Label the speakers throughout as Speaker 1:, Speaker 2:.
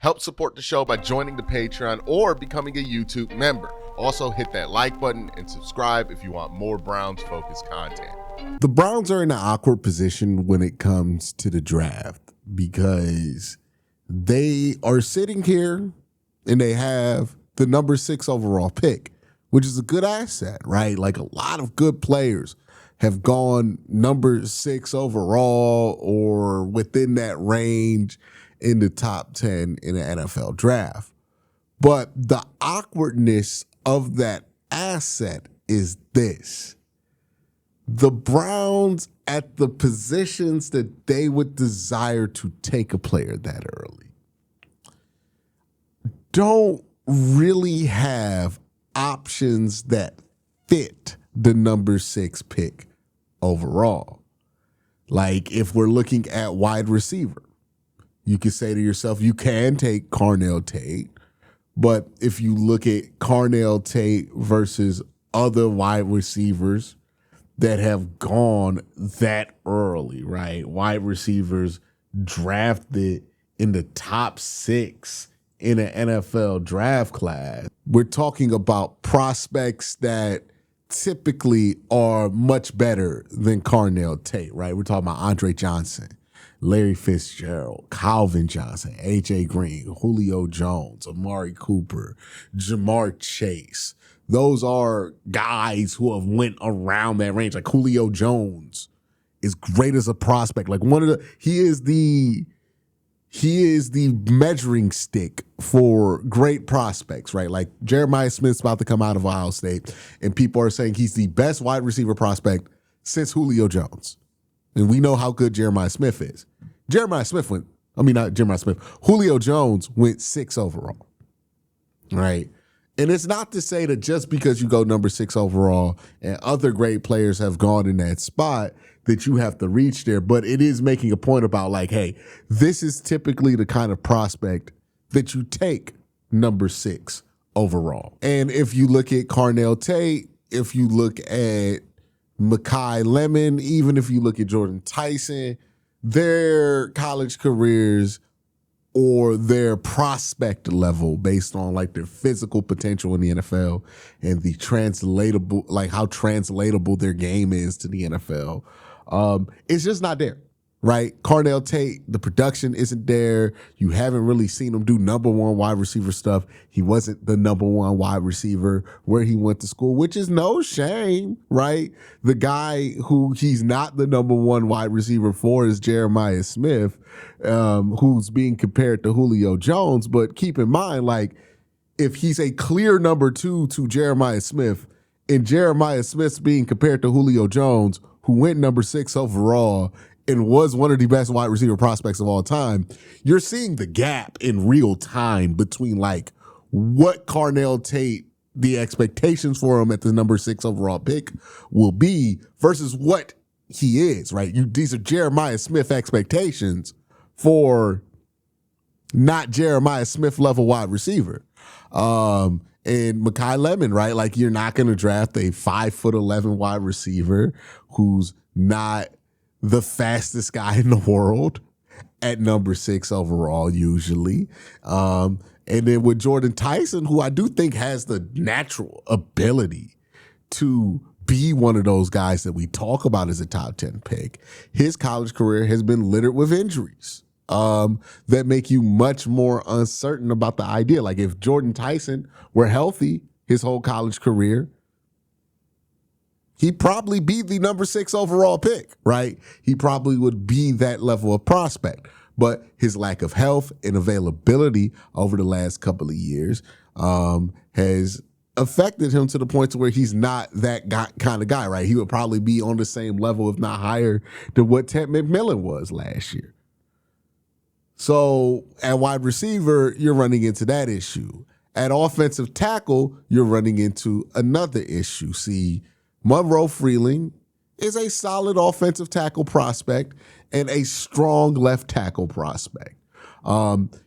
Speaker 1: Help support the show by joining the Patreon or becoming a YouTube member. Also, hit that like button and subscribe if you want more Browns-focused content.
Speaker 2: The Browns are in an awkward position when it comes to the draft because they are sitting here and they have the number 6 overall pick, which is a good asset, right? Like, a lot of good players have gone number 6 overall or within that range in the top 10 in the NFL draft. But the awkwardness of that asset is this. The Browns, at the positions that they would desire to take a player that early, don't really have options that fit the number 6 pick overall. Like, if we're looking at wide receiver, you could say to yourself, you can take Carnell Tate, but if you look at Carnell Tate versus other wide receivers that have gone that early, right? Wide receivers drafted in the top 6 in an NFL draft class. We're talking about prospects that typically are much better than Carnell Tate, right? We're talking about Andre Johnson, Larry Fitzgerald, Calvin Johnson, A.J. Green, Julio Jones, Amari Cooper, Jamar Chase. Those are guys who have went around that range. Like, Julio Jones is great as a prospect. Like, he is the measuring stick for great prospects, right? Like, Jeremiah Smith's about to come out of Ohio State, and people are saying he's the best wide receiver prospect since Julio Jones. And we know how good Jeremiah Smith is. Julio Jones went 6 overall, right? And it's not to say that just because you go number 6 overall and other great players have gone in that spot that you have to reach there, but it is making a point about, like, hey, this is typically the kind of prospect that you take number 6 overall. And if you look at Carnell Tate, if you look at Mekhi Lemon, even if you look at Jordan Tyson, their college careers or their prospect level based on, like, their physical potential in the NFL and the translatable, like, how translatable their game is to the NFL, it's just not there, right? Carnell Tate, the production isn't there. You haven't really seen him do number 1 wide receiver stuff. He wasn't the number 1 wide receiver where he went to school, which is no shame, right? The guy who he's not the number 1 wide receiver for is Jeremiah Smith, who's being compared to Julio Jones. But keep in mind, like, if he's a clear number 2 to Jeremiah Smith, and Jeremiah Smith's being compared to Julio Jones, who went number 6 overall and was one of the best wide receiver prospects of all time, you're seeing the gap in real time between, like, what Carnell Tate, the expectations for him at the number 6 overall pick will be versus what he is, right? These are Jeremiah Smith expectations for not Jeremiah Smith level wide receiver. And Mekhi Lemon, right? Like, you're not going to draft a 5'11" wide receiver who's not the fastest guy in the world at number 6 overall, usually. And then with Jordan Tyson, who I do think has the natural ability to be one of those guys that we talk about as a top 10 pick, his college career has been littered with injuries that make you much more uncertain about the idea. Like, if Jordan Tyson were healthy his whole college career, he'd probably be the number 6 overall pick, right? He probably would be that level of prospect. But his lack of health and availability over the last couple of years has affected him to the point to where he's not that kind of guy, right? He would probably be on the same level, if not higher, than what Ted McMillan was last year. So at wide receiver, you're running into that issue. At offensive tackle, you're running into another issue. See, Monroe Freeling is a solid offensive tackle prospect and a strong left tackle prospect.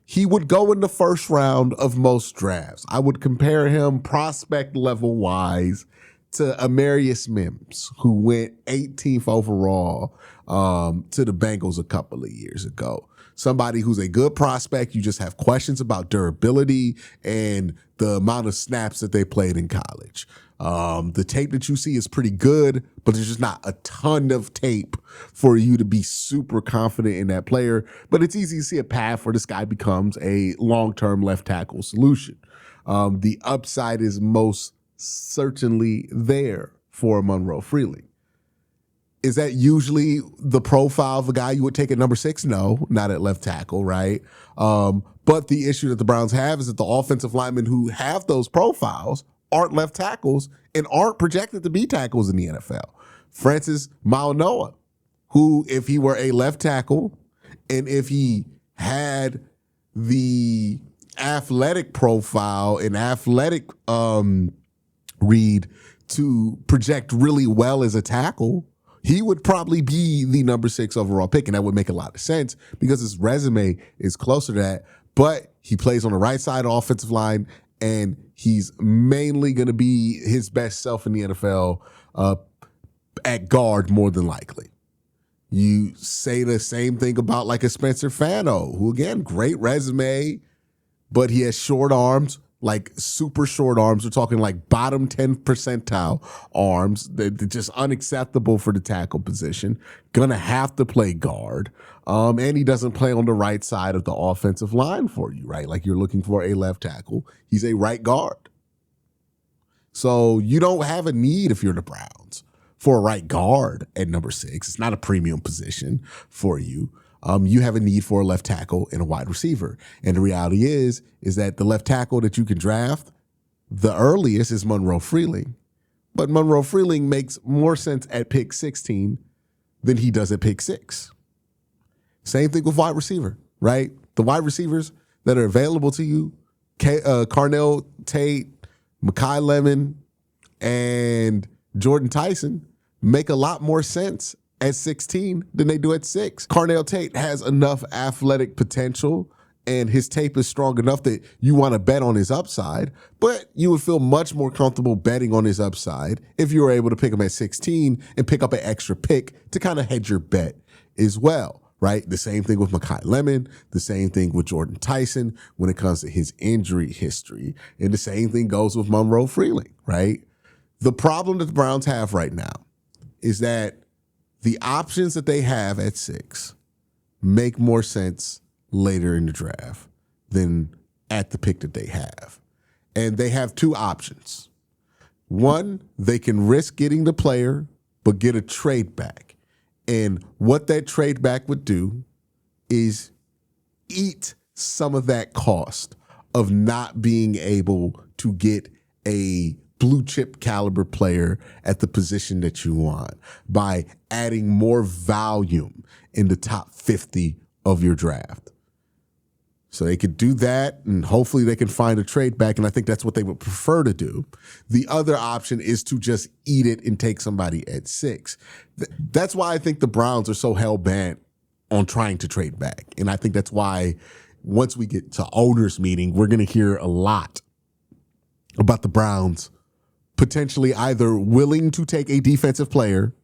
Speaker 2: He would go in the first round of most drafts. I would compare him prospect level wise to Amarius Mims, who went 18th overall to the Bengals a couple of years ago. somebody who's a good prospect. You just have questions about durability and the amount of snaps that they played in college. The tape that you see is pretty good, but there's just not a ton of tape for you to be super confident in that player. But it's easy to see a path where this guy becomes a long-term left tackle solution. The upside is most certainly there for Monroe Freeling. Is that usually the profile of a guy you would take at number 6? No, not at left tackle, right? But the issue that the Browns have is that the offensive linemen who have those profiles aren't left tackles and aren't projected to be tackles in the NFL. Francis Mauigoa, who, if he were a left tackle and if he had the athletic profile and athletic read to project really well as a tackle, he would probably be the number 6 overall pick, and that would make a lot of sense because his resume is closer to that. But he plays on the right side of the offensive line, and he's mainly going to be his best self in the NFL at guard more than likely. You say the same thing about like a Spencer Fano, who, again, great resume, but he has short arms, like super short arms. We're talking like bottom 10 percentile arms. They're just unacceptable for the tackle position. Gonna have to play guard. And he doesn't play on the right side of the offensive line for you, right? Like you're looking for a left tackle. He's a right guard. So you don't have a need if you're the Browns for a right guard at number 6. It's not a premium position for you. You have a need for a left tackle and a wide receiver. And the reality is that the left tackle that you can draft the earliest is Monroe Freeling. But Monroe Freeling makes more sense at pick 16 than he does at pick 6. Same thing with wide receiver, right? The wide receivers that are available to you, Carnell Tate, Mekhi Lemon, and Jordan Tyson, make a lot more sense at 16 than they do at 6. Carnell Tate has enough athletic potential and his tape is strong enough that you want to bet on his upside, but you would feel much more comfortable betting on his upside if you were able to pick him at 16 and pick up an extra pick to kind of hedge your bet as well, right? The same thing with Mekhi Lemon, the same thing with Jordan Tyson when it comes to his injury history, and the same thing goes with Monroe Freeling, right? The problem that the Browns have right now is that the options that they have at 6 make more sense later in the draft than at the pick that they have. And they have 2 options. One, they can risk getting the player, but get a trade back. And what that trade back would do is eat some of that cost of not being able to get a blue chip caliber player at the position that you want by adding more volume in the top 50 of your draft. So they could do that, and hopefully they can find a trade back, and I think that's what they would prefer to do. The other option is to just eat it and take somebody at 6. That's why I think the Browns are so hell-bent on trying to trade back, and I think that's why once we get to owners meeting, we're going to hear a lot about the Browns potentially either willing to take a defensive player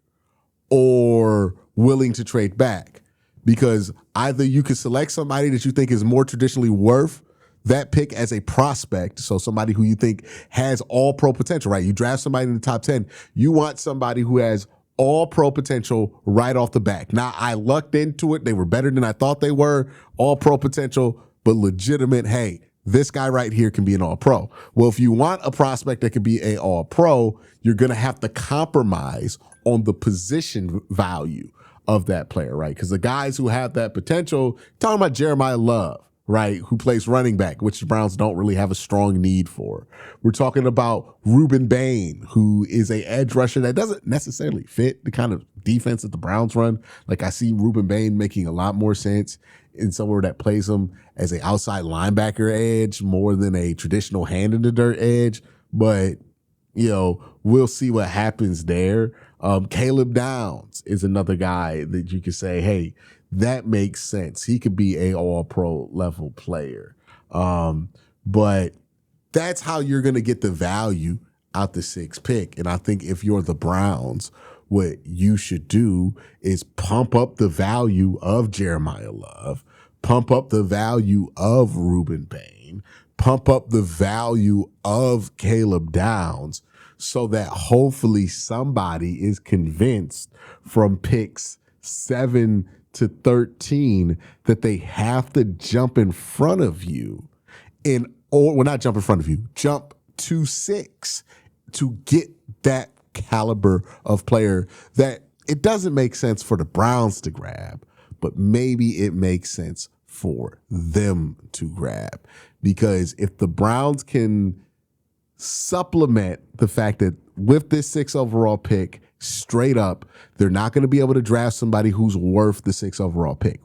Speaker 2: or willing to trade back. Because either you could select somebody that you think is more traditionally worth that pick as a prospect, so somebody who you think has all pro potential, right? You draft somebody in the top 10, you want somebody who has all pro potential right off the back. Now, I lucked into it. They were better than I thought they were. All pro potential, but legitimate, hey, this guy right here can be an all-pro. Well, if you want a prospect that could be an all-pro, you're going to have to compromise on the position value of that player, right? Because the guys who have that potential, talking about Jeremiah Love, right, who plays running back, which the Browns don't really have a strong need for. We're talking about Reuben Bain, who is an edge rusher that doesn't necessarily fit the kind of defense that the Browns run. Like, I see Reuben Bain making a lot more sense in somewhere that plays him as an outside linebacker edge more than a traditional hand in the dirt edge. But, you know, we'll see what happens there. Caleb Downs is another guy that you could say, hey, that makes sense. He could be a all-pro level player. But that's how you're going to get the value out the 6th pick. And I think if you're the Browns, what you should do is pump up the value of Jeremiah Love pump up the value of Ruben Bain, pump up the value of Caleb Downs, so that hopefully somebody is convinced from picks 7 to 13 that they have to jump in front of you not jump in front of you, jump to 6 to get that caliber of player that it doesn't make sense for the Browns to grab, but maybe it makes sense for them to grab. Because if the Browns can supplement the fact that with this 6 overall pick, straight up, they're not going to be able to draft somebody who's worth the 6 overall pick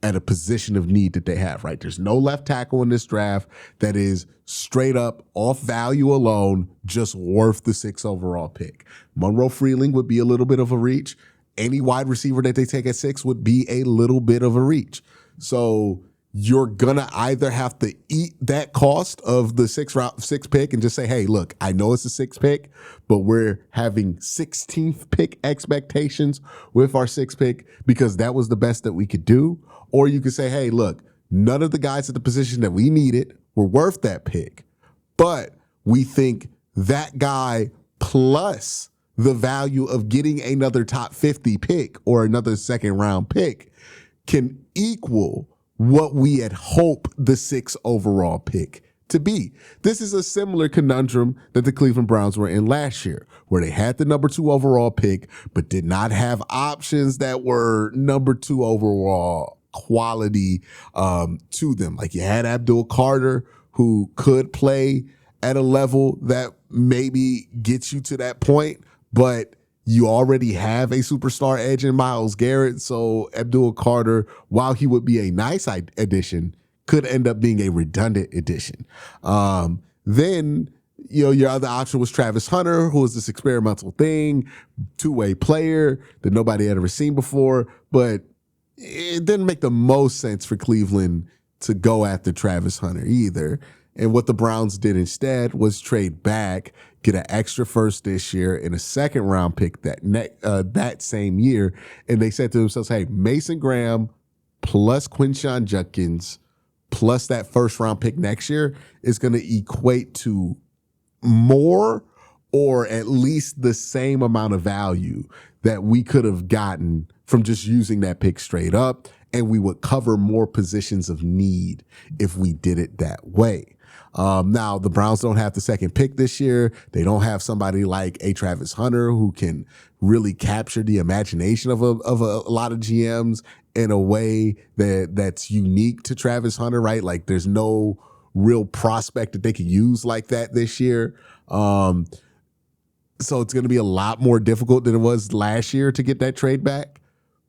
Speaker 2: at a position of need that they have, right? There's no left tackle in this draft that is straight up off value alone, just worth the 6 overall pick. Monroe Freeling would be a little bit of a reach. Any wide receiver that they take at 6 would be a little bit of a reach. So you're going to either have to eat that cost of the 6 pick and just say, hey, look, I know it's a 6 pick, but we're having 16th pick expectations with our 6 pick because that was the best that we could do. Or you could say, hey, look, none of the guys at the position that we needed were worth that pick, but we think that guy plus the value of getting another top 50 pick or another second round pick can equal what we had hoped the 6 overall pick to be. This is a similar conundrum that the Cleveland Browns were in last year, where they had the number 2 overall pick, but did not have options that were number 2 overall quality to them. Like you had Abdul Carter, who could play at a level that maybe gets you to that point, but you already have a superstar edge in Myles Garrett. So Abdul Carter, while he would be a nice addition, could end up being a redundant addition. Then, your other option was Travis Hunter, who was this experimental thing, 2-way player that nobody had ever seen before, but it didn't make the most sense for Cleveland to go after Travis Hunter either. And what the Browns did instead was trade back, get an extra first this year and a second round pick that same year. And they said to themselves, hey, Mason Graham plus Quinshon Judkins plus that first round pick next year is going to equate to more or at least the same amount of value that we could have gotten from just using that pick straight up. And we would cover more positions of need if we did it that way. Now, the Browns don't have the second pick this year. They don't have somebody like a Travis Hunter who can really capture the imagination of a lot of GMs in a way that's unique to Travis Hunter, right? Like there's no real prospect that they could use like that this year. So it's going to be a lot more difficult than it was last year to get that trade back.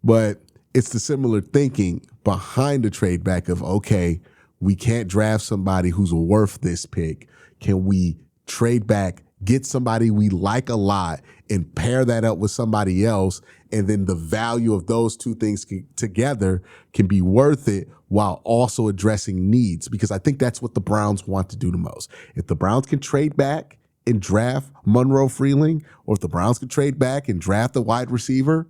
Speaker 2: But it's the similar thinking behind the trade back of, okay, we can't draft somebody who's worth this pick. Can we trade back, get somebody we like a lot, and pair that up with somebody else? And then the value of those two things together can be worth it while also addressing needs. Because I think that's what the Browns want to do the most. If the Browns can trade back and draft Monroe Freeling, or if the Browns can trade back and draft a wide receiver,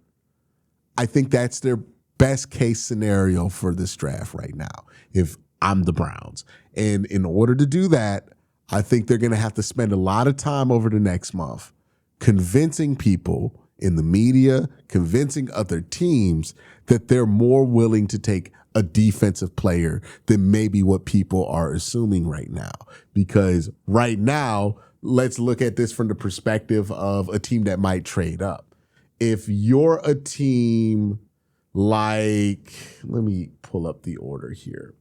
Speaker 2: I think that's their best case scenario for this draft right now, if I'm the Browns. And in order to do that, I think they're going to have to spend a lot of time over the next month convincing people in the media, convincing other teams that they're more willing to take a defensive player than maybe what people are assuming right now. Because right now, let's look at this from the perspective of a team that might trade up. If you're a team like, let me pull up the order here.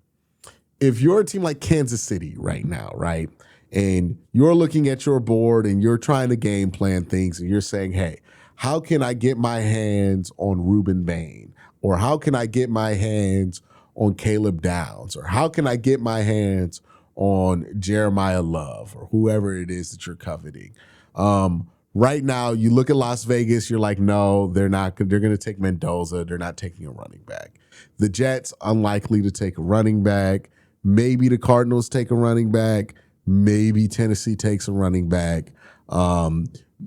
Speaker 2: If you're a team like Kansas City right now, right, and you're looking at your board and you're trying to game plan things and you're saying, hey, how can I get my hands on Ruben Bain? Or how can I get my hands on Caleb Downs? Or how can I get my hands on Jeremiah Love or whoever it is that you're coveting? Right now, you look at Las Vegas, you're like, no, they're not. They're going to take Mendoza. They're not taking a running back. The Jets, unlikely to take a running back. Maybe the Cardinals take a running back. Maybe Tennessee takes a running back.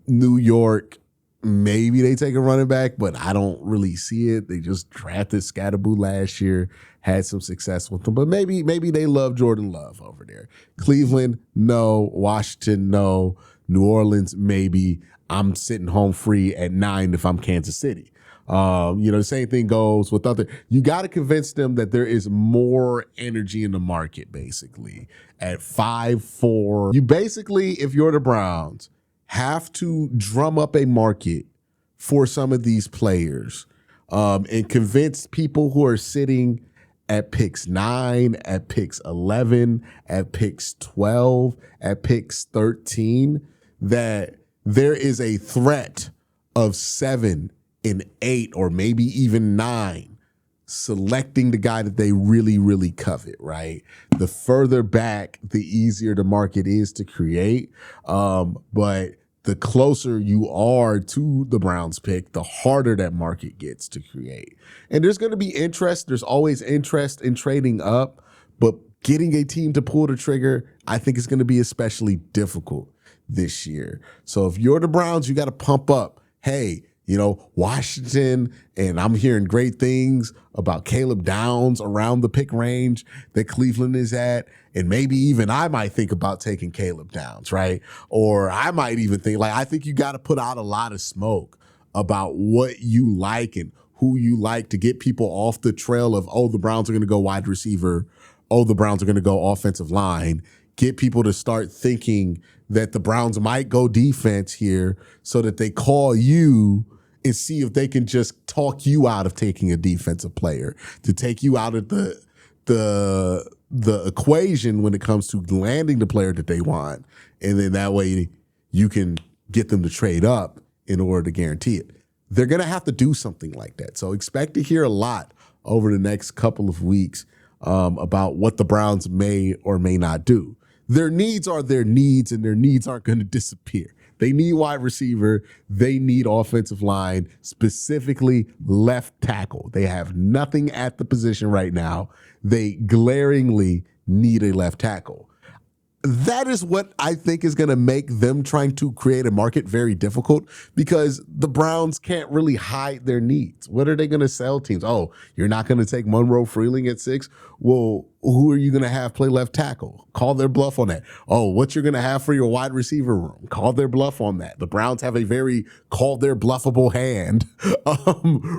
Speaker 2: New York, maybe they take a running back, but I don't really see it. They just drafted Scatterboo last year, had some success with them, but maybe they love Jordan Love over there. Cleveland, no. Washington, no. New Orleans, maybe. I'm sitting home free at 9 if I'm Kansas City. The same thing goes with you got to convince them that there is more energy in the market, basically. At 5-4, you basically, if you're the Browns, have to drum up a market for some of these players and convince people who are sitting at picks 9, at picks 11, at picks 12, at picks 13, that there is a threat of 7 and 8 or maybe even 9 selecting the guy that they really, really covet, right? The further back, the easier the market is to create. But the closer you are to the Browns pick, the harder that market gets to create. And there's going to be interest. There's always interest in trading up, but getting a team to pull the trigger, I think is going to be especially difficult this year. So if you're the Browns, you got to pump up. Hey, Washington, and I'm hearing great things about Caleb Downs around the pick range that Cleveland is at. And maybe even I might think about taking Caleb Downs, right? Or I might even think, I think you got to put out a lot of smoke about what you like and who you like to get people off the trail of, oh, the Browns are going to go wide receiver. Oh, the Browns are going to go offensive line. Get people to start thinking that the Browns might go defense here so that they call you and see if they can just talk you out of taking a defensive player, to take you out of the equation when it comes to landing the player that they want. And then that way you can get them to trade up in order to guarantee it. They're going to have to do something like that. So expect to hear a lot over the next couple of weeks about what the Browns may or may not do. Their needs are their needs, and their needs aren't going to disappear. They need wide receiver. They need offensive line, specifically left tackle. They have nothing at the position right now. They glaringly need a left tackle. That is what I think is going to make them trying to create a market very difficult, because the Browns can't really hide their needs. What are they going to sell teams? Oh, you're not going to take Monroe Freeling at 6? Well, who are you going to have play left tackle? Call their bluff on that. Oh, what you're going to have for your wide receiver room? Call their bluff on that. The Browns have a very call their bluffable hand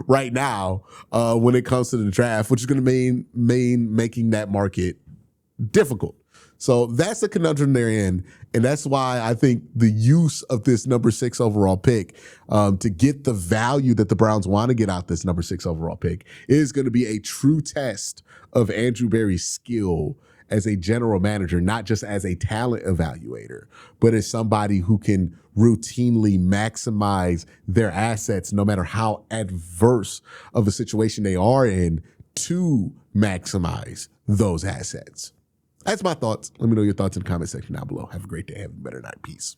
Speaker 2: right now when it comes to the draft, which is going to mean making that market difficult. So that's the conundrum they're in, and that's why I think the use of this number 6 overall pick to get the value that the Browns want to get out this number 6 overall pick is going to be a true test of Andrew Berry's skill as a general manager, not just as a talent evaluator, but as somebody who can routinely maximize their assets no matter how adverse of a situation they are in, to maximize those assets. That's my thoughts. Let me know your thoughts in the comment section down below. Have a great day. Have a better night. Peace.